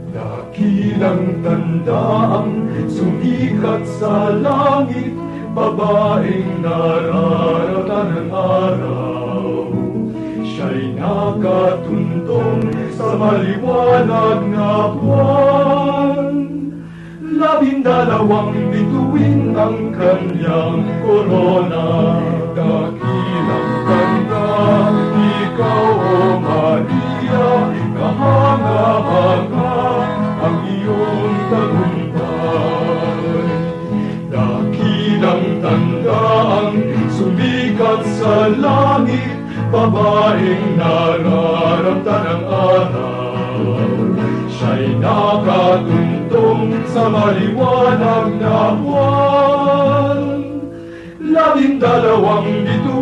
Dakilang tandaang sumikat sa langit, babaeng nararatan ng araw. Siya'y nakatuntong sa maliwanag na buwan. 12 bituin ang kanyang korona. Dakilang tanda, ikaw o Maria, kahanga-hanga ang iyong tagumpay. Dakilang tanda ang sumikat sa langit, babaeng nararamtan ng araw. Siya'y nakatuntong sa maliwanag na buwan. 12 bituin